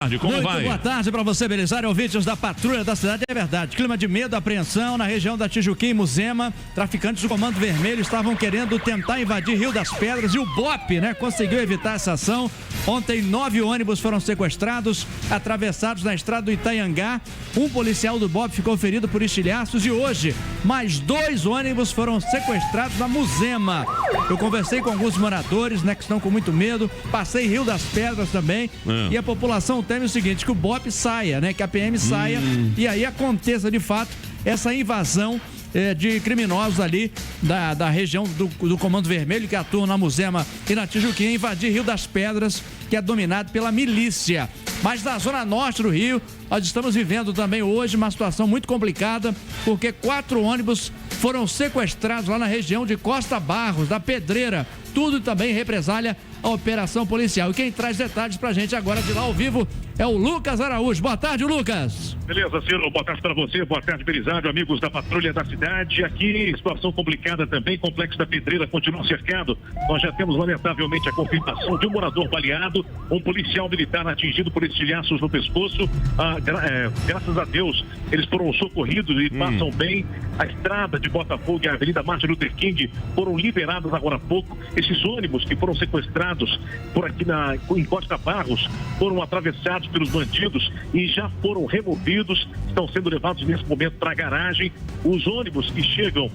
tarde, como vai? Muito boa tarde para você, Belisário, ouvintes da Patrulha da Cidade. É verdade, clima de medo, apreensão na região da Tijuquim e Muzema. Traficantes do Comando Vermelho estavam querendo tentar invadir Rio das Pedras e o BOPE, conseguiu evitar essa ação. Ontem 9 ônibus foram sequestrados, atravessados na estrada do Itaiangá. Um policial do BOPE ficou ferido por estilhaços e hoje mais 2 ônibus foram sequestrados na Muzema. Eu conversei com alguns moradores, que estão com muito medo. Passei Rio das Pedras também. E a população teme o seguinte, que o BOPE saia, que a PM saia e aí aconteça de fato essa invasão de criminosos ali da região do Comando Vermelho, que atuam na Muzema e na Tijuquim, invadir Rio das Pedras, que é dominado pela milícia. Mas na zona norte do Rio, nós estamos vivendo também hoje uma situação muito complicada, porque 4 ônibus foram sequestrados lá na região de Costa Barros, da Pedreira. Tudo também represália a operação policial. E quem traz detalhes pra gente agora de lá ao vivo é o Lucas Araújo. Boa tarde, Lucas. Beleza, Ciro. Boa tarde para você. Boa tarde, Belisário, amigos da Patrulha da Cidade. Aqui, situação complicada também. Complexo da Pedreira continua cercado. Nós já temos, lamentavelmente, a confirmação de um morador baleado, um policial militar atingido por estilhaços no pescoço. Graças a Deus, eles foram socorridos e passam bem. A estrada de Botafogo e a Avenida Martin Luther King foram liberadas agora há pouco. Esses ônibus que foram sequestrados por aqui em Costa Barros foram atravessados pelos bandidos e já foram removidos, estão sendo levados nesse momento para a garagem. Os ônibus que chegam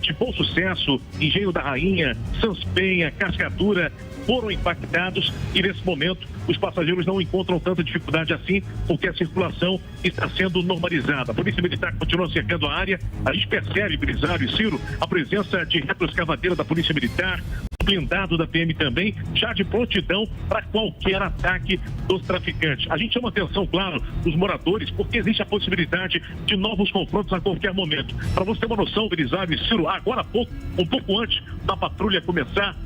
de Bom Sucesso, Engenho da Rainha, Sans Penha, Cascadura, foram impactados e nesse momento os passageiros não encontram tanta dificuldade assim, porque a circulação está sendo normalizada. A Polícia Militar continua cercando a área. A gente percebe, Belisário e Ciro, a presença de retroescavadeira da Polícia Militar, blindado da PM também, já de prontidão para qualquer ataque dos traficantes. A gente chama atenção, claro, dos moradores, porque existe a possibilidade de novos confrontos a qualquer momento. Para você ter uma noção, Belisário e Ciro, agora há pouco, um pouco antes da patrulha começar,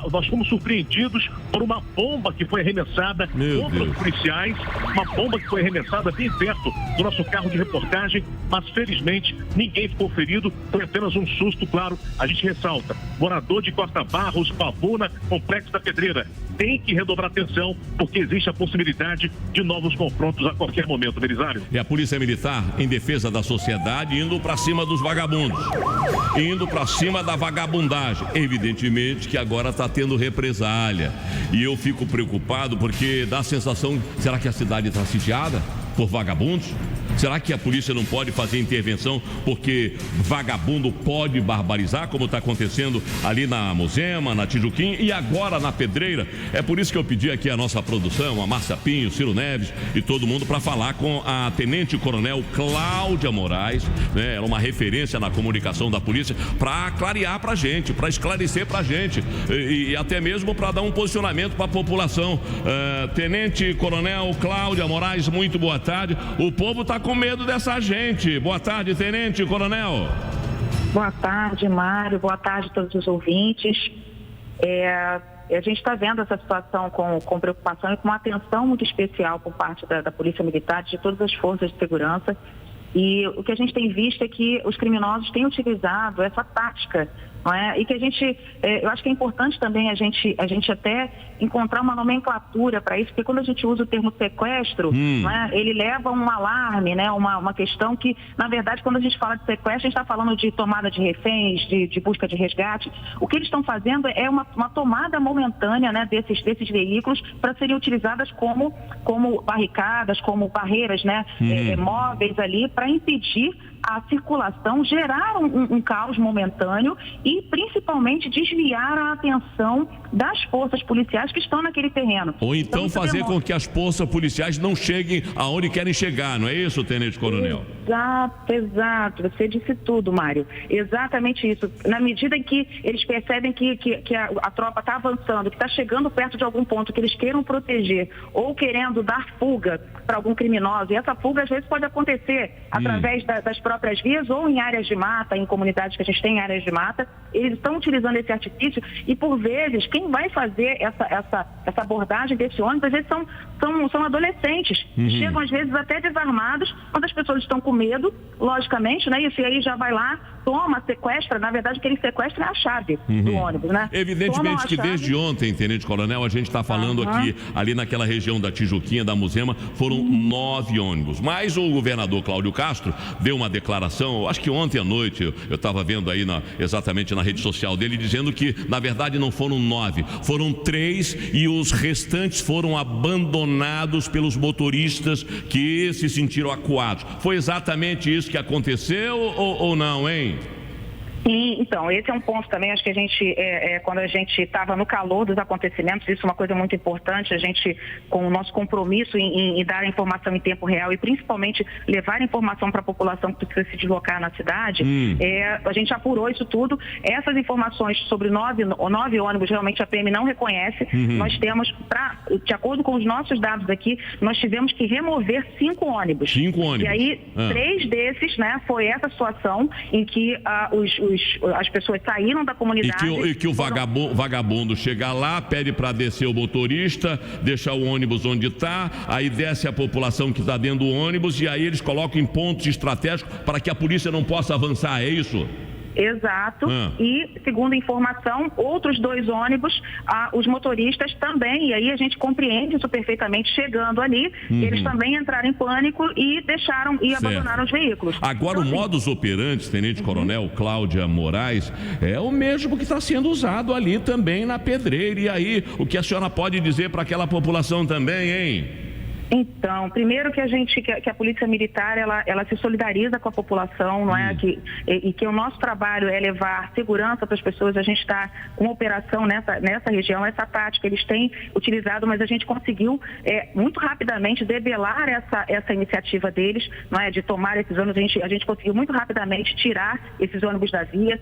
nós fomos surpreendidos por uma bomba que foi arremessada contra os policiais, uma bomba que foi arremessada bem perto do nosso carro de reportagem, mas felizmente ninguém ficou ferido, foi apenas um susto, claro. A gente ressalta, morador de Costa Barros, Pavuna, Complexo da Pedreira, tem que redobrar atenção, porque existe a possibilidade de novos confrontos a qualquer momento, Belisário. E a Polícia Militar, em defesa da sociedade, indo para cima dos vagabundos, indo para cima da vagabundagem. Evidentemente que agora está tendo represália. E eu fico preocupado porque dá a sensação, será que a cidade está assediada por vagabundos? Será que a polícia não pode fazer intervenção porque vagabundo pode barbarizar, como está acontecendo ali na Muzema, na Tijuquim e agora na Pedreira? É por isso que eu pedi aqui a nossa produção, a Márcia Pinho, Ciro Neves e todo mundo para falar com a Tenente Coronel Cláudia Moraes, ela é uma referência na comunicação da polícia, para clarear para a gente, para esclarecer para a gente e até mesmo para dar um posicionamento para a população. Tenente Coronel Cláudia Moraes, muito boa tarde. O povo está com medo dessa gente. Boa tarde, Tenente Coronel. Boa tarde, Mário. Boa tarde a todos os ouvintes. A gente está vendo essa situação com preocupação e com uma atenção muito especial por parte da Polícia Militar, de todas as forças de segurança. E o que a gente tem visto é que os criminosos têm utilizado essa tática, não é? E que eu acho que é importante também a gente até encontrar uma nomenclatura para isso, porque quando a gente usa o termo sequestro, não é? Ele leva um alarme, uma questão que, na verdade, quando a gente fala de sequestro, a gente está falando de tomada de reféns, de busca de resgate. O que eles estão fazendo é uma tomada momentânea, desses veículos para serem utilizadas como barricadas, como barreiras, móveis ali, para impedir a circulação, gerar um caos momentâneo e principalmente desviar a atenção das forças policiais que estão naquele terreno. Ou então fazer com que as forças policiais não cheguem aonde querem chegar, não é isso, Tenente Coronel? Exato. Você disse tudo, Mário. Exatamente isso. Na medida em que eles percebem que a tropa está avançando, que está chegando perto de algum ponto que eles queiram proteger ou querendo dar fuga para algum criminoso, e essa fuga às vezes pode acontecer através das próprias vias ou em áreas de mata, em comunidades que a gente tem áreas de mata, eles estão utilizando esse artifício e, por vezes, quem vai fazer essa abordagem desse ônibus, às vezes são adolescentes. Chegam às vezes até desarmados, quando as pessoas estão com medo, logicamente, né? Isso aí já vai lá, toma, sequestra. Na verdade, o que eles sequestram é a chave do ônibus, né? Evidentemente que desde ontem, Tenente Coronel, a gente está falando aqui, ali naquela região da Tijuquinha, da Muzema, foram 9 ônibus. Mas o governador Cláudio Castro deu uma declaração, acho que ontem à noite, eu estava vendo aí exatamente na rede social dele, dizendo que, na verdade, não foram 9, foram 3 e os restantes foram abandonados pelos motoristas que se sentiram acuados. Foi exatamente isso que aconteceu ou não, hein? Sim, então, esse é um ponto também, acho que a gente, quando a gente estava no calor dos acontecimentos, isso é uma coisa muito importante, a gente, com o nosso compromisso em dar a informação em tempo real e principalmente levar a informação para a população que precisa se deslocar na cidade, a gente apurou isso tudo. Essas informações sobre 9 ônibus, realmente a PM não reconhece. Nós temos, de acordo com os nossos dados aqui, nós tivemos que remover 5 ônibus. 5 ônibus. E aí, 3 desses, né, foi essa situação em que as pessoas saíram da comunidade. E que o vagabundo chega lá, pede para descer o motorista, deixar o ônibus onde está, aí desce a população que está dentro do ônibus e aí eles colocam em pontos estratégicos para que a polícia não possa avançar, é isso? Exato. E, segundo a informação, outros 2 ônibus, os motoristas também, e aí a gente compreende isso perfeitamente, chegando ali, eles também entraram em pânico e deixaram e abandonaram os veículos. Agora, então, o modus operandi, Tenente Coronel Cláudia Moraes, é o mesmo que está sendo usado ali também na Pedreira. E aí, o que a senhora pode dizer para aquela população também, hein? Então, primeiro que a Polícia Militar, ela se solidariza com a população, não é? E que o nosso trabalho é levar segurança para as pessoas. A gente está com uma operação nessa região, essa tática eles têm utilizado, mas a gente conseguiu muito rapidamente debelar essa iniciativa deles, não é? De tomar esses ônibus. A gente conseguiu muito rapidamente tirar esses ônibus da via,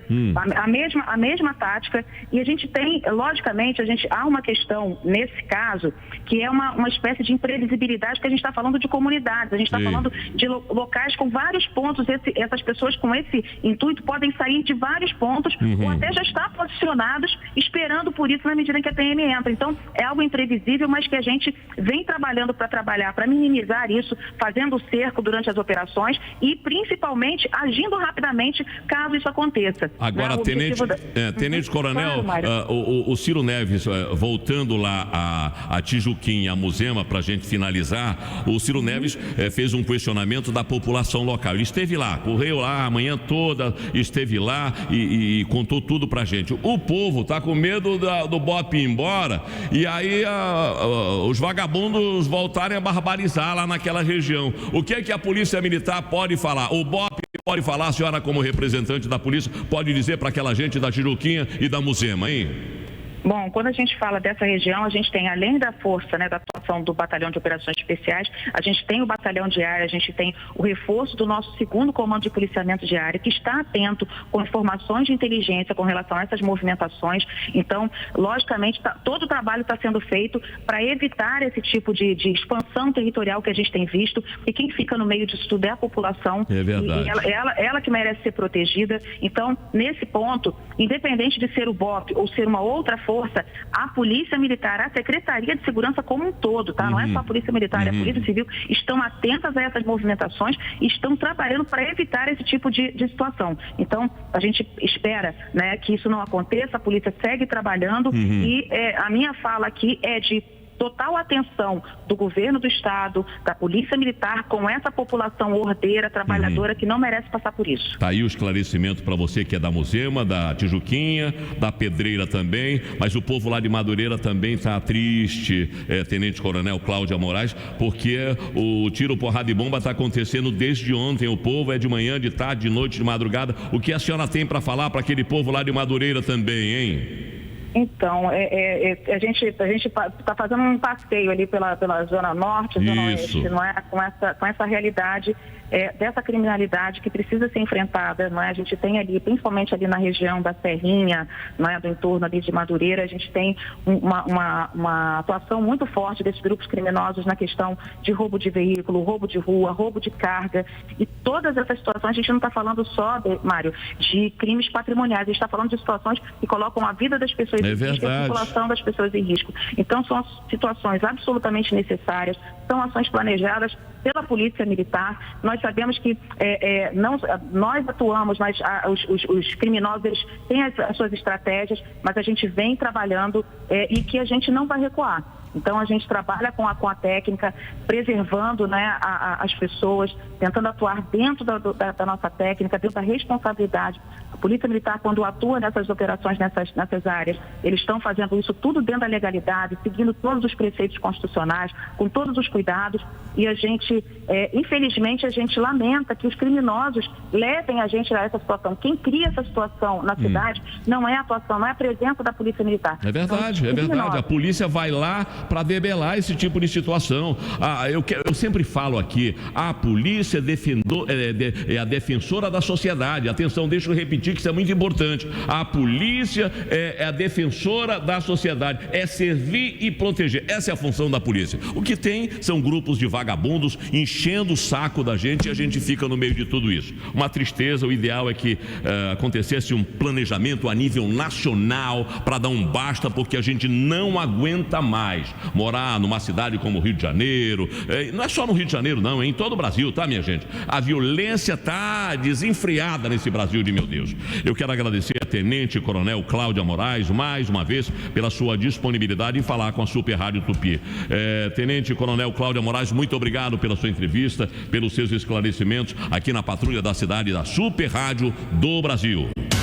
a mesma tática. E a gente tem, logicamente, há uma questão nesse caso que é uma espécie de imprevisibilidade, que a gente está falando de comunidades, a gente está falando de locais com vários pontos. Essas pessoas com esse intuito podem sair de vários pontos ou até já estar posicionados esperando por isso na medida em que a PM entra. Então, é algo imprevisível, mas que a gente vem trabalhando para minimizar isso, fazendo o cerco durante as operações e, principalmente, agindo rapidamente caso isso aconteça. Agora, Tenente Coronel, o Ciro Neves, voltando lá a Tijuquinha, a Muzema, para a gente finalizar, o Ciro Neves fez um questionamento da população local. Ele esteve lá, correu lá a manhã toda, esteve lá e contou tudo pra gente. O povo está com medo do BOP ir embora e aí os vagabundos voltarem a barbarizar lá naquela região. O que é que a Polícia Militar pode falar? O BOP pode falar, a senhora como representante da polícia, pode dizer para aquela gente da Tijuquinha e da Muzema, hein? Bom, quando a gente fala dessa região, a gente tem, além da força, né, da atuação do Batalhão de Operações Especiais, a gente tem o Batalhão de Área, a gente tem o reforço do nosso 2º Comando de Policiamento de Área, que está atento com informações de inteligência com relação a essas movimentações. Então, logicamente, todo o trabalho está sendo feito para evitar esse tipo de expansão territorial que a gente tem visto, e quem fica no meio disso tudo é a população. É verdade. E ela que merece ser protegida. Então, nesse ponto, independente de ser o BOP ou ser uma outra força, a Polícia Militar, a Secretaria de Segurança como um todo, tá? Não é só a Polícia Militar, a Polícia Civil, estão atentas a essas movimentações e estão trabalhando para evitar esse tipo de situação. Então, a gente espera, né, que isso não aconteça, a polícia segue trabalhando e a minha fala aqui é de total atenção do governo do estado, da Polícia Militar, com essa população ordeira, trabalhadora, que não merece passar por isso. Tá aí o esclarecimento para você que é da Muzema, da Tijuquinha, da Pedreira também, mas o povo lá de Madureira também está triste, Tenente Coronel Cláudia Moraes, porque o tiro, porrada e bomba está acontecendo desde ontem. O povo é de manhã, de tarde, de noite, de madrugada. O que a senhora tem para falar para aquele povo lá de Madureira também, hein? Então, a gente está fazendo um passeio ali pela Zona Norte, Zona Oeste, não é? Com essa realidade dessa criminalidade que precisa ser enfrentada, não é? A gente tem ali, principalmente ali na região da Serrinha, não é? Do entorno ali de Madureira, a gente tem uma atuação muito forte desses grupos criminosos na questão de roubo de veículo, roubo de rua, roubo de carga, e todas essas situações, a gente não está falando só, Mário, de crimes patrimoniais, a gente está falando de situações que colocam a vida das pessoas existe a circulação das pessoas em risco. Então, são situações absolutamente necessárias, são ações planejadas pela Polícia Militar. Nós sabemos que nós atuamos, mas os criminosos eles têm as suas estratégias, mas a gente vem trabalhando e que a gente não vai recuar. Então, a gente trabalha com a técnica, preservando, né, as pessoas, tentando atuar dentro da nossa técnica, dentro da responsabilidade. A Polícia Militar, quando atua nessas operações, nessas áreas, eles estão fazendo isso tudo dentro da legalidade, seguindo todos os preceitos constitucionais, com todos os cuidados. E a gente, infelizmente, a gente lamenta que os criminosos levem a gente a essa situação. Quem cria essa situação na cidade não é a atuação, não é a presença da Polícia Militar. É verdade, é verdade. A polícia vai lá para debelar esse tipo de situação. Eu sempre falo aqui, a polícia é a defensora da sociedade. Atenção, deixa eu repetir que isso é muito importante. A polícia é a defensora da sociedade, é servir e proteger. Essa é a função da polícia. O que tem são grupos de vagabundos enchendo o saco da gente e a gente fica no meio de tudo isso. Uma tristeza. O ideal é que acontecesse um planejamento a nível nacional para dar um basta, porque a gente não aguenta mais morar numa cidade como o Rio de Janeiro. Não é só no Rio de Janeiro não, é em todo o Brasil, tá, minha gente? A violência tá desenfreada nesse Brasil de meu Deus. Eu quero agradecer a Tenente Coronel Cláudia Moraes mais uma vez pela sua disponibilidade em falar com a Super Rádio Tupi. Tenente Coronel Cláudia Moraes, muito obrigado pela sua entrevista, pelos seus esclarecimentos aqui na Patrulha da Cidade da Super Rádio do Brasil.